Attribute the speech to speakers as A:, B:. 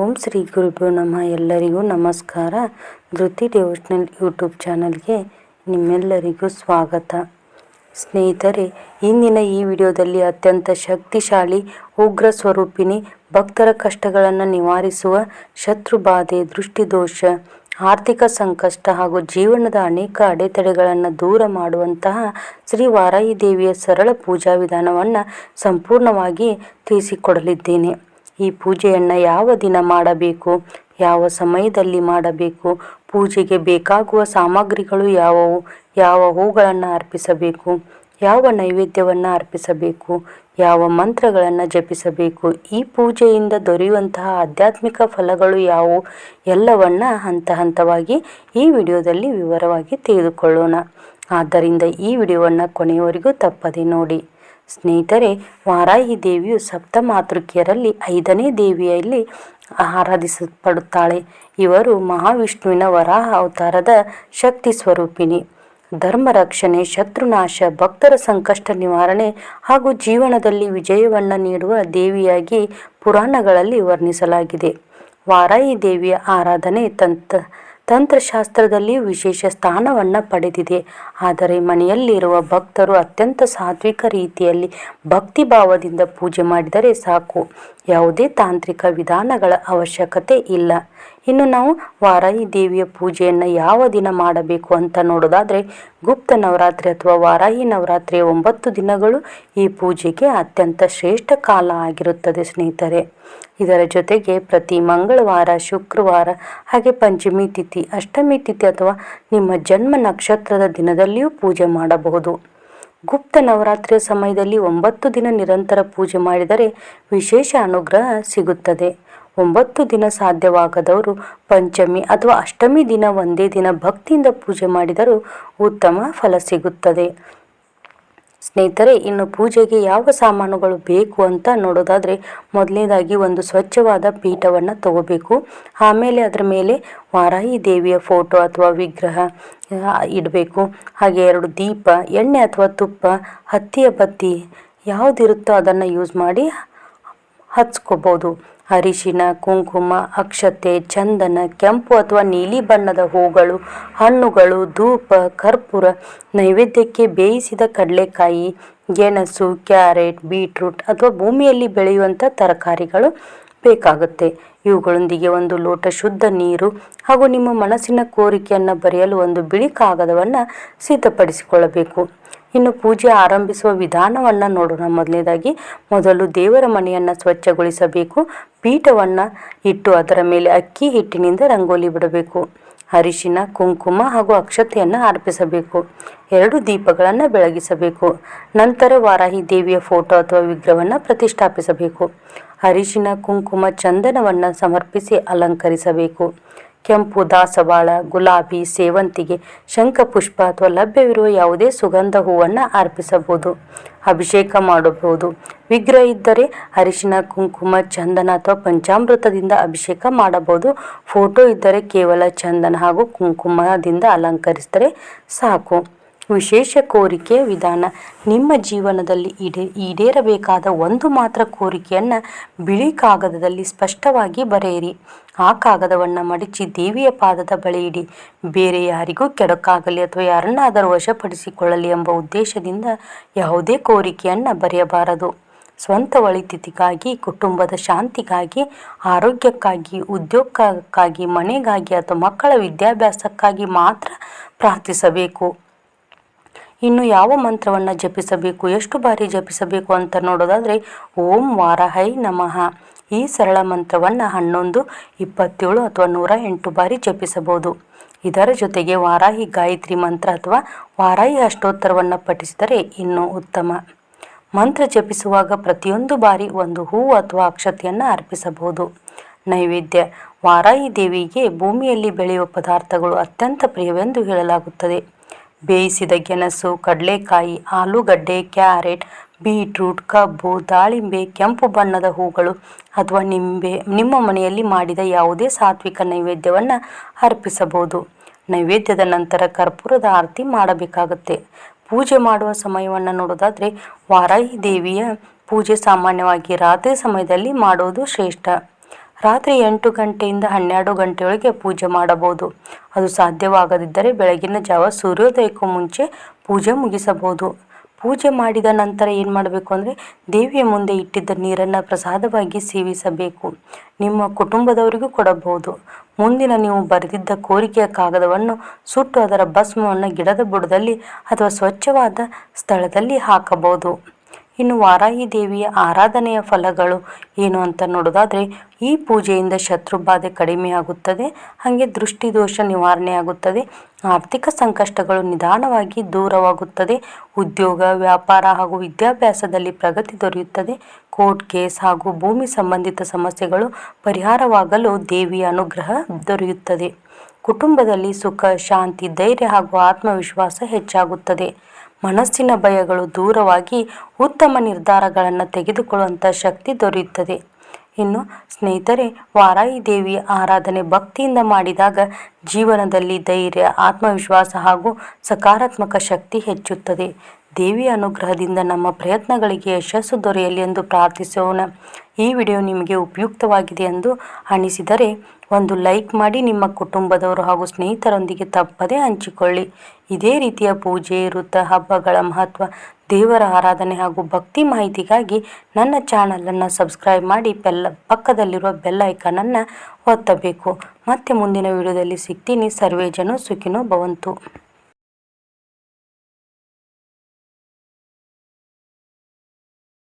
A: ಓಂ ಶ್ರೀ ಗುರುಭ್ಯೋ ನಮಃ. ಎಲ್ಲರಿಗೂ ನಮಸ್ಕಾರ. ಧೃತಿ ಡಿವೋಷನಲ್ ಯೂಟ್ಯೂಬ್ ಚಾನಲ್ಗೆ ನಿಮ್ಮೆಲ್ಲರಿಗೂ ಸ್ವಾಗತ. ಸ್ನೇಹಿತರೆ, ಇಂದಿನ ಈ ವಿಡಿಯೋದಲ್ಲಿ ಅತ್ಯಂತ ಶಕ್ತಿಶಾಲಿ ಉಗ್ರ ಸ್ವರೂಪಿಣಿ ಭಕ್ತರ ಕಷ್ಟಗಳನ್ನು ನಿವಾರಿಸುವ ಶತ್ರುಬಾಧೆ, ದೃಷ್ಟಿದೋಷ, ಆರ್ಥಿಕ ಸಂಕಷ್ಟ ಹಾಗೂ ಜೀವನದ ಅನೇಕ ಅಡೆತಡೆಗಳನ್ನು ದೂರ ಮಾಡುವಂತಹ ಶ್ರೀ ವಾರಾಹಿ ದೇವಿಯ ಸರಳ ಪೂಜಾ ವಿಧಾನವನ್ನು ಸಂಪೂರ್ಣವಾಗಿ ತಿಳಿಸಿಕೊಡಲಿದ್ದೇನೆ. ಈ ಪೂಜೆಯನ್ನು ಯಾವ ದಿನ ಮಾಡಬೇಕು, ಯಾವ ಸಮಯದಲ್ಲಿ ಮಾಡಬೇಕು, ಪೂಜೆಗೆ ಬೇಕಾಗುವ ಸಾಮಗ್ರಿಗಳು ಯಾವುವು, ಯಾವ ಹೂಗಳನ್ನು ಅರ್ಪಿಸಬೇಕು, ಯಾವ ನೈವೇದ್ಯವನ್ನು ಅರ್ಪಿಸಬೇಕು, ಯಾವ ಮಂತ್ರಗಳನ್ನು ಜಪಿಸಬೇಕು, ಈ ಪೂಜೆಯಿಂದ ದೊರೆಯುವಂತಹ ಆಧ್ಯಾತ್ಮಿಕ ಫಲಗಳು ಯಾವುವು ಎಲ್ಲವನ್ನ ಹಂತ ಹಂತವಾಗಿ ಈ ವಿಡಿಯೋದಲ್ಲಿ ವಿವರವಾಗಿ ತಿಳಿದುಕೊಳ್ಳೋಣ. ಆದ್ದರಿಂದ ಈ ವಿಡಿಯೋವನ್ನು ಕೊನೆಯವರೆಗೂ ತಪ್ಪದೆ ನೋಡಿ. ಸ್ನೇಹಿತರೆ, ವಾರಾಹಿ ದೇವಿಯು ಸಪ್ತಮಾತೃಕೆಯರಲ್ಲಿ 5ನೇ ದೇವಿಯಲ್ಲಿ ಆರಾಧಿಸಲ್ಪಡುತ್ತಾಳೆ. ಇವರು ಮಹಾವಿಷ್ಣುವಿನ ವರಾಹ ಅವತಾರದ ಶಕ್ತಿ ಸ್ವರೂಪಿಣಿ. ಧರ್ಮ ರಕ್ಷಣೆ, ಶತ್ರುನಾಶ, ಭಕ್ತರ ಸಂಕಷ್ಟ ನಿವಾರಣೆ ಹಾಗೂ ಜೀವನದಲ್ಲಿ ವಿಜಯವನ್ನು ನೀಡುವ ದೇವಿಯಾಗಿ ಪುರಾಣಗಳಲ್ಲಿ ವರ್ಣಿಸಲಾಗಿದೆ. ವಾರಾಹಿ ದೇವಿಯ ಆರಾಧನೆ ತಂತ್ರಶಾಸ್ತ್ರದಲ್ಲಿ ವಿಶೇಷ ಸ್ಥಾನವನ್ನು ಪಡೆದಿದೆ. ಆದರೆ ಮನೆಯಲ್ಲಿರುವ ಭಕ್ತರು ಅತ್ಯಂತ ಸಾತ್ವಿಕ ರೀತಿಯಲ್ಲಿ ಭಕ್ತಿಭಾವದಿಂದ ಪೂಜೆ ಮಾಡಿದರೆ ಸಾಕು. ಯಾವುದೇ ತಾಂತ್ರಿಕ ವಿಧಾನಗಳ ಅವಶ್ಯಕತೆ ಇಲ್ಲ. ಇನ್ನು ನಾವು ವಾರಾಹಿ ದೇವಿಯ ಪೂಜೆಯನ್ನು ಯಾವ ದಿನ ಮಾಡಬೇಕು ಅಂತ ನೋಡೋದಾದರೆ, ಗುಪ್ತ ನವರಾತ್ರಿ ಅಥವಾ ವಾರಾಹಿ ನವರಾತ್ರಿಯ 9 ದಿನಗಳು ಈ ಪೂಜೆಗೆ ಅತ್ಯಂತ ಶ್ರೇಷ್ಠ ಕಾಲ ಆಗಿರುತ್ತದೆ ಸ್ನೇಹಿತರೆ. ಇದರ ಜೊತೆಗೆ ಪ್ರತಿ ಮಂಗಳವಾರ, ಶುಕ್ರವಾರ, ಹಾಗೆ ಪಂಚಮಿ ತಿಥಿ, ಅಷ್ಟಮಿ ತಿಥಿ ಅಥವಾ ನಿಮ್ಮ ಜನ್ಮ ನಕ್ಷತ್ರದ ದಿನದಲ್ಲಿಯೂ ಪೂಜೆ ಮಾಡಬಹುದು. ಗುಪ್ತ ನವರಾತ್ರಿಯ ಸಮಯದಲ್ಲಿ 9 ದಿನ ನಿರಂತರ ಪೂಜೆ ಮಾಡಿದರೆ ವಿಶೇಷ ಅನುಗ್ರಹ ಸಿಗುತ್ತದೆ. 9 ದಿನ ಸಾಧ್ಯವಾಗದವರು ಪಂಚಮಿ ಅಥವಾ ಅಷ್ಟಮಿ ದಿನ ಒಂದೇ ದಿನ ಭಕ್ತಿಯಿಂದ ಪೂಜೆ ಮಾಡಿದರೂ ಉತ್ತಮ ಫಲ ಸಿಗುತ್ತದೆ. ಸ್ನೇಹಿತರೆ, ಇನ್ನು ಪೂಜೆಗೆ ಯಾವ ಸಾಮಾನುಗಳು ಬೇಕು ಅಂತ ನೋಡೋದಾದರೆ, ಮೊದಲನೇದಾಗಿ ಒಂದು ಸ್ವಚ್ಛವಾದ ಪೀಠವನ್ನು ತಗೋಬೇಕು. ಆಮೇಲೆ ಅದರ ಮೇಲೆ ವಾರಾಹಿ ದೇವಿಯ ಫೋಟೋ ಅಥವಾ ವಿಗ್ರಹ ಇಡಬೇಕು. ಹಾಗೆ 2 ದೀಪ, ಎಣ್ಣೆ ಅಥವಾ ತುಪ್ಪ, ಹತ್ತಿಯ ಬತ್ತಿ ಯಾವುದಿರುತ್ತೋ ಅದನ್ನು ಯೂಸ್ ಮಾಡಿ ಹಚ್ಕೋಬೋದು. ಅರಿಶಿನ, ಕುಂಕುಮ, ಅಕ್ಷತೆ, ಚಂದನ, ಕೆಂಪು ಅಥವಾ ನೀಲಿ ಬಣ್ಣದ ಹೂಗಳು, ಹಣ್ಣುಗಳು, ಧೂಪ, ಕರ್ಪೂರ, ನೈವೇದ್ಯಕ್ಕೆ ಬೇಯಿಸಿದ ಕಡಲೆಕಾಯಿ, ಗೆಣಸು, ಕ್ಯಾರೆಟ್, ಬೀಟ್ರೂಟ್ ಅಥವಾ ಭೂಮಿಯಲ್ಲಿ ಬೆಳೆಯುವಂಥ ತರಕಾರಿಗಳು ಬೇಕಾಗುತ್ತೆ. ಇವುಗಳೊಂದಿಗೆ 1 ಲೋಟ ಶುದ್ಧ ನೀರು ಹಾಗೂ ನಿಮ್ಮ ಮನಸ್ಸಿನ ಕೋರಿಕೆಯನ್ನು ಬರೆಯಲು ಒಂದು ಬಿಳಿ ಕಾಗದವನ್ನು ಸಿದ್ಧಪಡಿಸಿಕೊಳ್ಳಬೇಕು. ಇನ್ನು ಪೂಜೆ ಆರಂಭಿಸುವ ವಿಧಾನವನ್ನು ನೋಡೋಣ. ಮೊದಲು ದೇವರ ಮನೆಯನ್ನು ಸ್ವಚ್ಛಗೊಳಿಸಬೇಕು. ಪೀಠವನ್ನು ಇಟ್ಟು ಅದರ ಮೇಲೆ ಅಕ್ಕಿ ಹಿಟ್ಟಿನಿಂದ ರಂಗೋಲಿ ಬಿಡಬೇಕು. ಅರಿಶಿನ, ಕುಂಕುಮ ಹಾಗೂ ಅಕ್ಷತೆಯನ್ನು ಅರ್ಪಿಸಬೇಕು. 2 ದೀಪಗಳನ್ನು ಬೆಳಗಿಸಬೇಕು. ನಂತರ ವಾರಾಹಿ ದೇವಿಯ ಫೋಟೋ ಅಥವಾ ವಿಗ್ರಹವನ್ನು ಪ್ರತಿಷ್ಠಾಪಿಸಬೇಕು. ಅರಿಶಿನ, ಕುಂಕುಮ, ಚಂದನವನ್ನು ಸಮರ್ಪಿಸಿ ಅಲಂಕರಿಸಬೇಕು. ಕೆಂಪು ದಾಸವಾಳ, ಗುಲಾಬಿ, ಸೇವಂತಿಗೆ, ಶಂಖಪುಷ್ಪ ಅಥವಾ ಲಭ್ಯವಿರುವ ಯಾವುದೇ ಸುಗಂಧ ಹೂವನ್ನು ಅರ್ಪಿಸಬಹುದು. ಅಭಿಷೇಕ ಮಾಡಬಹುದು. ವಿಗ್ರಹ ಇದ್ದರೆ ಅರಿಶಿನ, ಕುಂಕುಮ, ಚಂದನ ಅಥವಾ ಪಂಚಾಮೃತದಿಂದ ಅಭಿಷೇಕ ಮಾಡಬಹುದು. ಫೋಟೋ ಇದ್ದರೆ ಕೇವಲ ಚಂದನ ಹಾಗೂ ಕುಂಕುಮದಿಂದ ಅಲಂಕರಿಸಿದರೆ ಸಾಕು. ವಿಶೇಷ ಕೋರಿಕೆಯ ವಿಧಾನ: ನಿಮ್ಮ ಜೀವನದಲ್ಲಿ ಈಡೇರಬೇಕಾದ ಒಂದು ಮಾತ್ರ ಕೋರಿಕೆಯನ್ನು ಬಿಳಿ ಕಾಗದದಲ್ಲಿ ಸ್ಪಷ್ಟವಾಗಿ ಬರೆಯಿರಿ. ಆ ಕಾಗದವನ್ನು ಮಡಚಿ ದೇವಿಯ ಪಾದದ ಬಳಿ ಇಡಿ. ಬೇರೆ ಯಾರಿಗೂ ಕೆಡಕಾಗಲಿ ಅಥವಾ ಯಾರನ್ನಾದರೂ ವಶಪಡಿಸಿಕೊಳ್ಳಲಿ ಎಂಬ ಉದ್ದೇಶದಿಂದ ಯಾವುದೇ ಕೋರಿಕೆಯನ್ನು ಬರೆಯಬಾರದು. ಸ್ವಂತ ಒಳಿತಿಗಾಗಿ, ಕುಟುಂಬದ ಶಾಂತಿಗಾಗಿ, ಆರೋಗ್ಯಕ್ಕಾಗಿ, ಉದ್ಯೋಗಕ್ಕಾಗಿ, ಮನೆಗಾಗಿ ಅಥವಾ ಮಕ್ಕಳ ವಿದ್ಯಾಭ್ಯಾಸಕ್ಕಾಗಿ ಮಾತ್ರ ಪ್ರಾರ್ಥಿಸಬೇಕು. ಇನ್ನು ಯಾವ ಮಂತ್ರವನ್ನು ಜಪಿಸಬೇಕು, ಎಷ್ಟು ಬಾರಿ ಜಪಿಸಬೇಕು ಅಂತ ನೋಡೋದಾದರೆ, ಓಂ ವಾರಾಹೈ ನಮಃ ಈ ಸರಳ ಮಂತ್ರವನ್ನು 11, 27 ಅಥವಾ 108 ಬಾರಿ ಜಪಿಸಬಹುದು. ಇದರ ಜೊತೆಗೆ ವಾರಾಹಿ ಗಾಯತ್ರಿ ಮಂತ್ರ ಅಥವಾ ವಾರಾಹಿ ಅಷ್ಟೋತ್ತರವನ್ನು ಪಠಿಸಿದರೆ ಇನ್ನೂ ಉತ್ತಮ. ಮಂತ್ರ ಜಪಿಸುವಾಗ ಪ್ರತಿಯೊಂದು ಬಾರಿ 1 ಹೂವು ಅಥವಾ ಅಕ್ಷತೆಯನ್ನು ಅರ್ಪಿಸಬಹುದು. ನೈವೇದ್ಯ: ವಾರಾಹಿ ದೇವಿಗೆ ಭೂಮಿಯಲ್ಲಿ ಬೆಳೆಯುವ ಪದಾರ್ಥಗಳು ಅತ್ಯಂತ ಪ್ರಿಯವೆಂದು ಹೇಳಲಾಗುತ್ತದೆ. ಬೇಯಿಸಿದ ಗೆಣಸು, ಕಡಲೆಕಾಯಿ, ಆಲೂಗಡ್ಡೆ, ಕ್ಯಾರೆಟ್, ಬೀಟ್ರೂಟ್, ಕಬ್ಬು, ದಾಳಿಂಬೆ, ಕೆಂಪು ಬಣ್ಣದ ಹೂಗಳು ಅಥವಾ ನಿಮ್ಮ ಮನೆಯಲ್ಲಿ ಮಾಡಿದ ಯಾವುದೇ ಸಾತ್ವಿಕ ನೈವೇದ್ಯವನ್ನು ಅರ್ಪಿಸಬಹುದು. ನೈವೇದ್ಯದ ನಂತರ ಕರ್ಪೂರದ ಆರತಿ ಮಾಡಬೇಕಾಗುತ್ತೆ. ಪೂಜೆ ಮಾಡುವ ಸಮಯವನ್ನು ನೋಡೋದಾದರೆ, ವಾರಾಹಿ ದೇವಿಯ ಪೂಜೆ ಸಾಮಾನ್ಯವಾಗಿ ರಾತ್ರಿ ಸಮಯದಲ್ಲಿ ಮಾಡೋದು ಶ್ರೇಷ್ಠ. ರಾತ್ರಿ 8 ಗಂಟೆಯಿಂದ 12 ಗಂಟೆಯೊಳಗೆ ಪೂಜೆ ಮಾಡಬಹುದು. ಅದು ಸಾಧ್ಯವಾಗದಿದ್ದರೆ ಬೆಳಗಿನ ಜಾವ ಸೂರ್ಯೋದಯಕ್ಕೂ ಮುಂಚೆ ಪೂಜೆ ಮುಗಿಸಬಹುದು. ಪೂಜೆ ಮಾಡಿದ ನಂತರ ಏನು ಮಾಡಬೇಕು ಅಂದರೆ ದೇವಿಯ ಮುಂದೆ ಇಟ್ಟಿದ್ದ ನೀರನ್ನು ಪ್ರಸಾದವಾಗಿ ಸೇವಿಸಬೇಕು. ನಿಮ್ಮ ಕುಟುಂಬದವರಿಗೂ ಕೊಡಬಹುದು. ಮುಂದಿನ ನೀವು ಬರೆದಿದ್ದ ಕೋರಿಕೆಯ ಕಾಗದವನ್ನು ಸುಟ್ಟು ಅದರ ಭಸ್ಮವನ್ನು ಗಿಡದ ಬುಡದಲ್ಲಿ ಅಥವಾ ಸ್ವಚ್ಛವಾದ ಸ್ಥಳದಲ್ಲಿ ಹಾಕಬಹುದು. ಇನ್ನು ವಾರಾಹಿ ದೇವಿಯ ಆರಾಧನೆಯ ಫಲಗಳು ಏನು ಅಂತ ನೋಡೋದಾದರೆ, ಈ ಪೂಜೆಯಿಂದ ಶತ್ರು ಬಾಧೆ ಕಡಿಮೆಯಾಗುತ್ತದೆ, ಹಾಗೆ ದೃಷ್ಟಿದೋಷ ನಿವಾರಣೆ ಆಗುತ್ತದೆ, ಆರ್ಥಿಕ ಸಂಕಷ್ಟಗಳು ನಿಧಾನವಾಗಿ ದೂರವಾಗುತ್ತದೆ, ಉದ್ಯೋಗ, ವ್ಯಾಪಾರ ಹಾಗೂ ವಿದ್ಯಾಭ್ಯಾಸದಲ್ಲಿ ಪ್ರಗತಿ ದೊರೆಯುತ್ತದೆ, ಕೋರ್ಟ್ ಕೇಸ್ ಹಾಗೂ ಭೂಮಿ ಸಂಬಂಧಿತ ಸಮಸ್ಯೆಗಳು ಪರಿಹಾರವಾಗಲು ದೇವಿಯ ಅನುಗ್ರಹ ದೊರೆಯುತ್ತದೆ. ಕುಟುಂಬದಲ್ಲಿ ಸುಖ, ಶಾಂತಿ, ಧೈರ್ಯ ಹಾಗೂ ಆತ್ಮವಿಶ್ವಾಸ ಹೆಚ್ಚಾಗುತ್ತದೆ. ಮನಸ್ಸಿನ ಭಯಗಳು ದೂರವಾಗಿ ಉತ್ತಮ ನಿರ್ಧಾರಗಳನ್ನು ತೆಗೆದುಕೊಳ್ಳುವಂಥ ಶಕ್ತಿ ದೊರೆಯುತ್ತದೆ. ಇನ್ನು ಸ್ನೇಹಿತರೆ, ವಾರಾಹಿ ದೇವಿಯ ಆರಾಧನೆ ಭಕ್ತಿಯಿಂದ ಮಾಡಿದಾಗ ಜೀವನದಲ್ಲಿ ಧೈರ್ಯ, ಆತ್ಮವಿಶ್ವಾಸ ಹಾಗೂ ಸಕಾರಾತ್ಮಕ ಶಕ್ತಿ ಹೆಚ್ಚುತ್ತದೆ. ದೇವಿಯ ಅನುಗ್ರಹದಿಂದ ನಮ್ಮ ಪ್ರಯತ್ನಗಳಿಗೆ ಯಶಸ್ಸು ದೊರೆಯಲಿ ಎಂದು ಪ್ರಾರ್ಥಿಸೋಣ. ಈ ವಿಡಿಯೋ ನಿಮಗೆ ಉಪಯುಕ್ತವಾಗಿದೆ ಎಂದು ಅನಿಸಿದರೆ ಒಂದು ಲೈಕ್ ಮಾಡಿ, ನಿಮ್ಮ ಕುಟುಂಬದವರು ಹಾಗೂ ಸ್ನೇಹಿತರೊಂದಿಗೆ ತಪ್ಪದೇ ಹಂಚಿಕೊಳ್ಳಿ. ಇದೇ ರೀತಿಯ ಪೂಜೆ, ವೃತ, ಹಬ್ಬಗಳ ಮಹತ್ವ, ದೇವರ ಆರಾಧನೆ ಹಾಗೂ ಭಕ್ತಿ ಮಾಹಿತಿಗಾಗಿ ನನ್ನ ಚಾನಲನ್ನು ಸಬ್ಸ್ಕ್ರೈಬ್ ಮಾಡಿ ಪಕ್ಕದಲ್ಲಿರುವ ಬೆಲ್ ಐಕಾನನ್ನು ಒತ್ತಬೇಕು. ಮತ್ತೆ ಮುಂದಿನ ವಿಡಿಯೋದಲ್ಲಿ ಸಿಗ್ತೀನಿ. ಸರ್ವೇ ಜನ ಸುಖಿನೋ ಭವಂತು.